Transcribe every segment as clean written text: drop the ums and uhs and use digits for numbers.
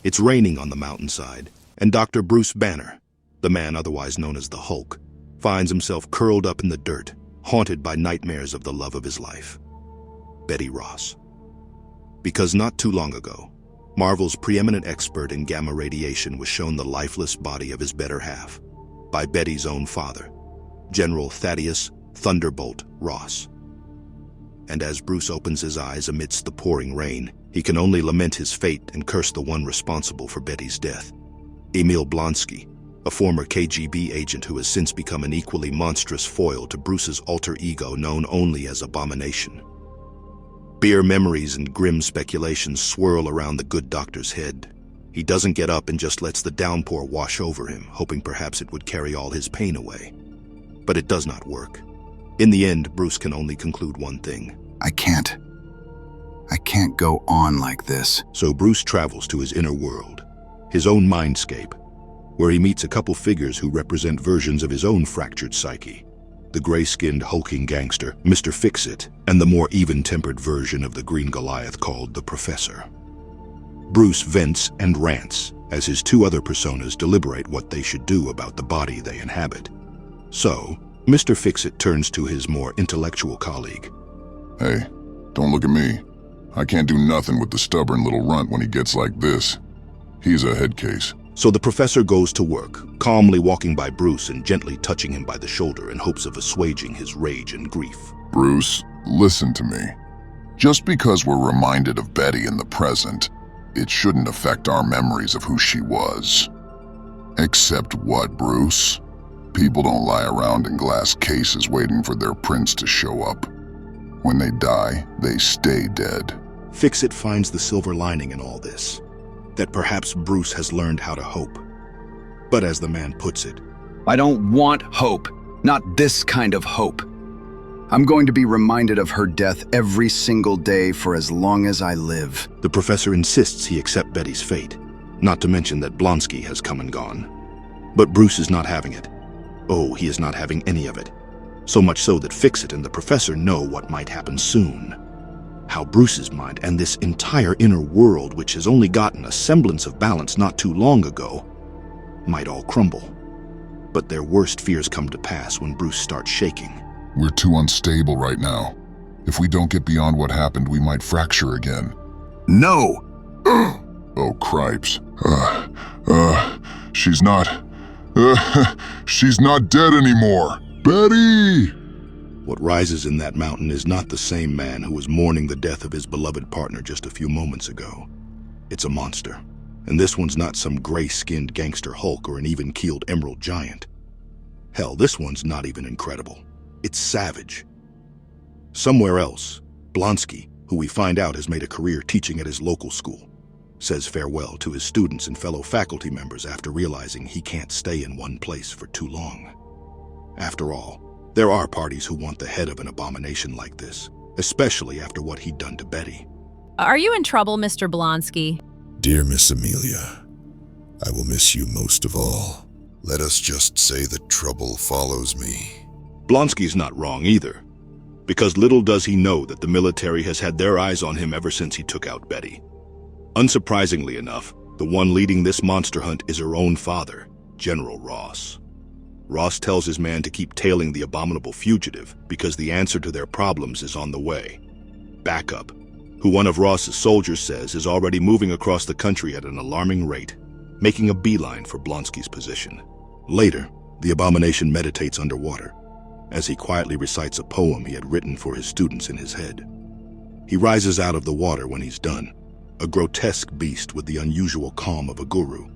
It's raining on the mountainside, and Dr. Bruce Banner, the man otherwise known as the Hulk, finds himself curled up in the dirt, haunted by nightmares of the love of his life, Betty Ross. Because not too long ago, Marvel's preeminent expert in gamma radiation was shown the lifeless body of his better half by Betty's own father, General Thaddeus Thunderbolt Ross. And as Bruce opens his eyes amidst the pouring rain, he can only lament his fate and curse the one responsible for Betty's death, Emil Blonsky, a former KGB agent who has since become an equally monstrous foil to Bruce's alter ego known only as Abomination. Beer memories and grim speculations swirl around the good doctor's head. He doesn't get up and just lets the downpour wash over him, hoping perhaps it would carry all his pain away. But it does not work. In the end, Bruce can only conclude one thing. I can't go on like this. So Bruce travels to his inner world, his own mindscape, where he meets a couple figures who represent versions of his own fractured psyche. The gray-skinned, hulking gangster, Mr. Fix-It, and the more even-tempered version of the Green Goliath called the Professor. Bruce vents and rants as his two other personas deliberate what they should do about the body they inhabit. So, Mr. Fix-It turns to his more intellectual colleague. Hey, don't look at me. I can't do nothing with the stubborn little runt when he gets like this. He's a head case. So the professor goes to work, calmly walking by Bruce and gently touching him by the shoulder in hopes of assuaging his rage and grief. Bruce, listen to me. Just because we're reminded of Betty in the present, it shouldn't affect our memories of who she was. Except what, Bruce? People don't lie around in glass cases waiting for their prince to show up. When they die, they stay dead. Fix-It finds the silver lining in all this, that perhaps Bruce has learned how to hope. But as the man puts it, I don't want hope, not this kind of hope. I'm going to be reminded of her death every single day for as long as I live. the professor insists he accept Betty's fate, not to mention that Blonsky has come and gone. But Bruce is not having it. Oh, he is not having any of it. So much so that Fix-It and the professor know what might happen soon. How Bruce's mind and this entire inner world, which has only gotten a semblance of balance not too long ago, might all crumble. But their worst fears come to pass when Bruce starts shaking. We're too unstable right now. If we don't get beyond what happened, we might fracture again. No! Oh, cripes. She's not... she's not dead anymore. Betty! What rises in that mountain is not the same man who was mourning the death of his beloved partner just a few moments ago. It's a monster. And this one's not some gray-skinned gangster Hulk or an even-keeled emerald giant. Hell, this one's not even incredible. It's savage. Somewhere else, Blonsky, who we find out has made a career teaching at his local school, says farewell to his students and fellow faculty members after realizing he can't stay in one place for too long. After all, there are parties who want the head of an abomination like this, especially after what he'd done to Betty. Are you in trouble, Mr. Blonsky? Dear Miss Amelia, I will miss you most of all. Let us just say that trouble follows me. Blonsky's not wrong either, because little does he know that the military has had their eyes on him ever since he took out Betty. Unsurprisingly enough, the one leading this monster hunt is her own father, General Ross. Ross tells his man to keep tailing the abominable fugitive because the answer to their problems is on the way. Backup, who one of Ross's soldiers says is already moving across the country at an alarming rate, making a beeline for Blonsky's position. Later, the abomination meditates underwater, as he quietly recites a poem he had written for his students in his head. He rises out of the water when he's done, a grotesque beast with the unusual calm of a guru.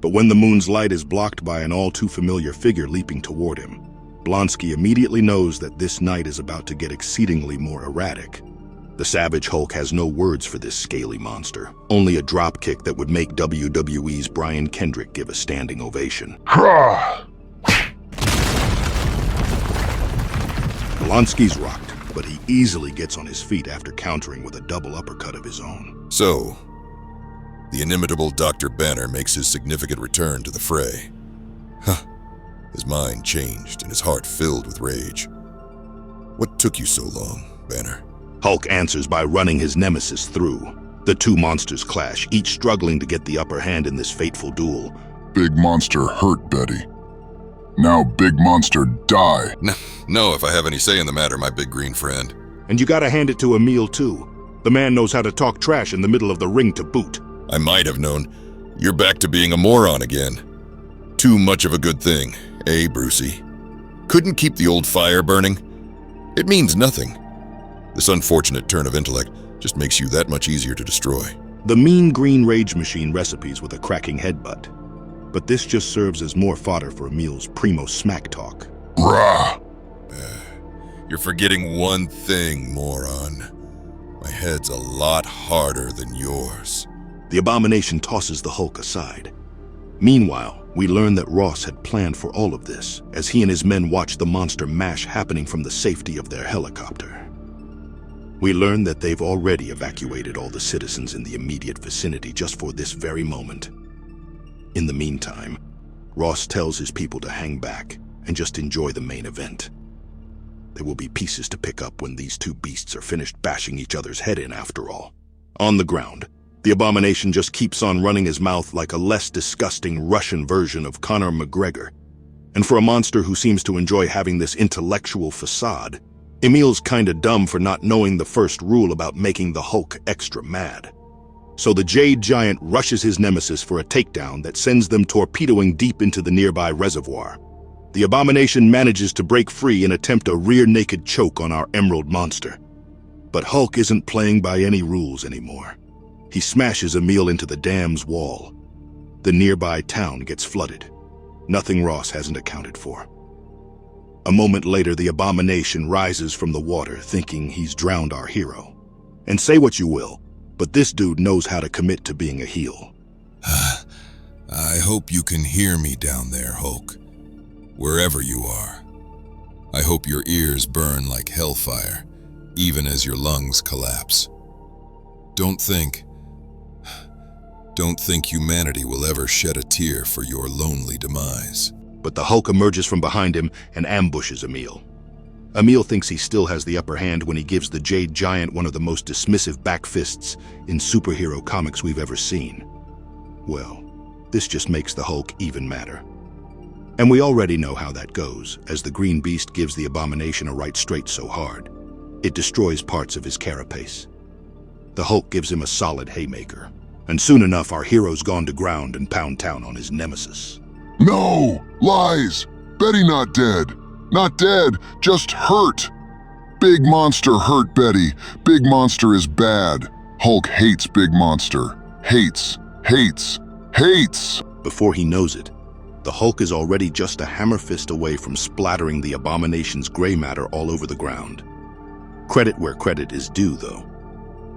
But when the moon's light is blocked by an all-too-familiar figure leaping toward him, Blonsky immediately knows that this night is about to get exceedingly more erratic. The Savage Hulk has no words for this scaly monster, only a dropkick that would make WWE's Brian Kendrick give a standing ovation. Blonsky's rocked, but he easily gets on his feet after countering with a double uppercut of his own. So, the inimitable Dr. Banner makes his significant return to the fray. His mind changed and his heart filled with rage. What took you so long, Banner? Hulk answers by running his nemesis through. The two monsters clash, each struggling to get the upper hand in this fateful duel. Big Monster hurt Betty. Now Big Monster die. No, if I have any say in the matter, my big green friend. And you gotta hand it to Emil, too. The man knows how to talk trash in the middle of the ring to boot. I might have known. You're back to being a moron again. Too much of a good thing, eh, Brucey? Couldn't keep the old fire burning? It means nothing. This unfortunate turn of intellect just makes you that much easier to destroy. The mean green rage machine recipes with a cracking headbutt. But this just serves as more fodder for Emil's primo smack talk. Brah! You're forgetting one thing, moron. My head's a lot harder than yours. The abomination tosses the Hulk aside. Meanwhile, we learn that Ross had planned for all of this as he and his men watch the monster mash happening from the safety of their helicopter. We learn that they've already evacuated all the citizens in the immediate vicinity just for this very moment. In the meantime, Ross tells his people to hang back and just enjoy the main event. There will be pieces to pick up when these two beasts are finished bashing each other's head in after all. On the ground, the abomination just keeps on running his mouth like a less disgusting Russian version of Conor McGregor. And for a monster who seems to enjoy having this intellectual facade, Emil's kinda dumb for not knowing the first rule about making the Hulk extra mad. So the Jade Giant rushes his nemesis for a takedown that sends them torpedoing deep into the nearby reservoir. The abomination manages to break free and attempt a rear-naked choke on our emerald monster. But Hulk isn't playing by any rules anymore. He smashes Emil into the dam's wall. The nearby town gets flooded. Nothing Ross hasn't accounted for. A moment later, the abomination rises from the water, thinking he's drowned our hero. And say what you will, but this dude knows how to commit to being a heel. I hope you can hear me down there, Hulk. Wherever you are. I hope your ears burn like hellfire, even as your lungs collapse. Don't think humanity will ever shed a tear for your lonely demise. But the Hulk emerges from behind him and ambushes Emil. Emil thinks he still has the upper hand when he gives the Jade Giant one of the most dismissive back fists in superhero comics we've ever seen. Well, this just makes the Hulk even madder. And we already know how that goes, as the green beast gives the abomination a right straight so hard. It destroys parts of his carapace. The Hulk gives him a solid haymaker, and soon enough our hero's gone to ground and pound town on his nemesis. No! Lies! Betty not dead. Not dead, just hurt. Big Monster hurt Betty. Big Monster is bad. Hulk hates Big Monster. Hates. Before he knows it, the Hulk is already just a hammer fist away from splattering the abomination's gray matter all over the ground. Credit where credit is due, though.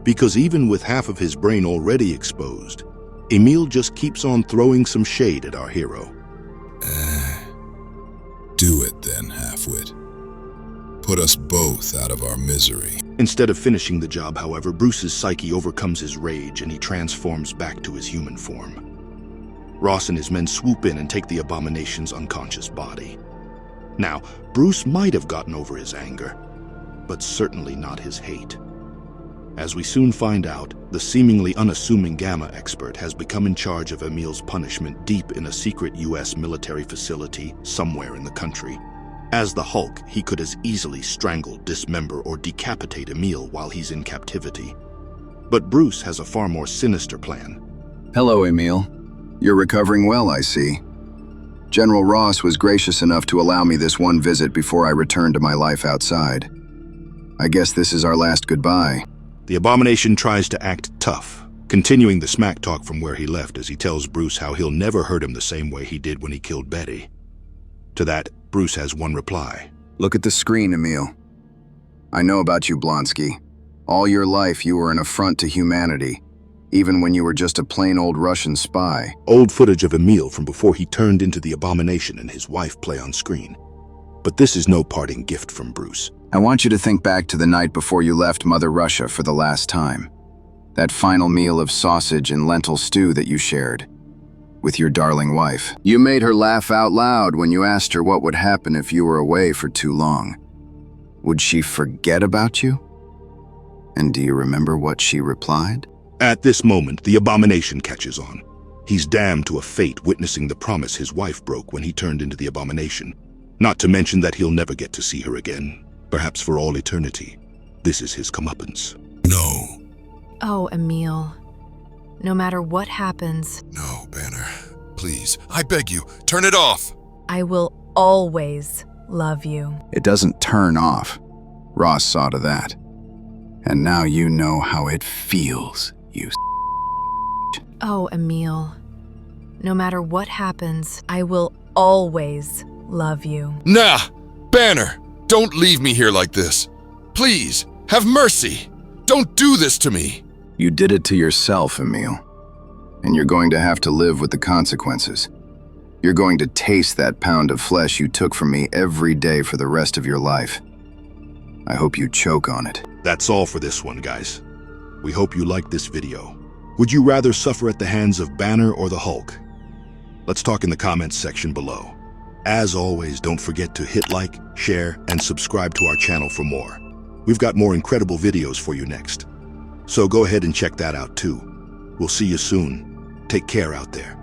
Because even with half of his brain already exposed, Emil just keeps on throwing some shade at our hero. Do it then, halfwit. Put us both out of our misery. Instead of finishing the job, however, Bruce's psyche overcomes his rage and he transforms back to his human form. Ross and his men swoop in and take the abomination's unconscious body. Now, Bruce might have gotten over his anger, but certainly not his hate. As we soon find out, the seemingly unassuming Gamma expert has become in charge of Emil's punishment deep in a secret US military facility somewhere in the country. As the Hulk, he could as easily strangle, dismember, or decapitate Emil while he's in captivity. But Bruce has a far more sinister plan. Hello, Emil. You're recovering well, I see. General Ross was gracious enough to allow me this one visit before I returned to my life outside. I guess this is our last goodbye. The abomination tries to act tough, continuing the smack talk from where he left as he tells Bruce how he'll never hurt him the same way he did when he killed Betty. To that, Bruce has one reply. Look at the screen, Emil. I know about you, Blonsky. All your life you were an affront to humanity, even when you were just a plain old Russian spy. Old footage of Emil from before he turned into the abomination and his wife play on screen. But this is no parting gift from Bruce. I want you to think back to the night before you left Mother Russia for the last time. That final meal of sausage and lentil stew that you shared with your darling wife. You made her laugh out loud when you asked her what would happen if you were away for too long. Would she forget about you? And do you remember what she replied? At this moment, the abomination catches on. He's damned to a fate witnessing the promise his wife broke when he turned into the abomination. Not to mention that he'll never get to see her again, perhaps for all eternity. This is his comeuppance. No. Oh, Emil. No matter what happens, No, Banner. Please, I beg you, turn it off! I will always love you. It doesn't turn off. Ross saw to that. And now you know how it feels, you Oh, Emil. No matter what happens, I will always love you. Nah! Banner! Don't leave me here like this. Please, have mercy! Don't do this to me! You did it to yourself, Emil. And you're going to have to live with the consequences. You're going to taste that pound of flesh you took from me every day for the rest of your life. I hope you choke on it. That's all for this one, guys. We hope you liked this video. Would you rather suffer at the hands of Banner or the Hulk? Let's talk in the comments section below. As always, don't forget to hit like, share, and subscribe to our channel for more. We've got more incredible videos for you next. So go ahead and check that out too. We'll see you soon. Take care out there.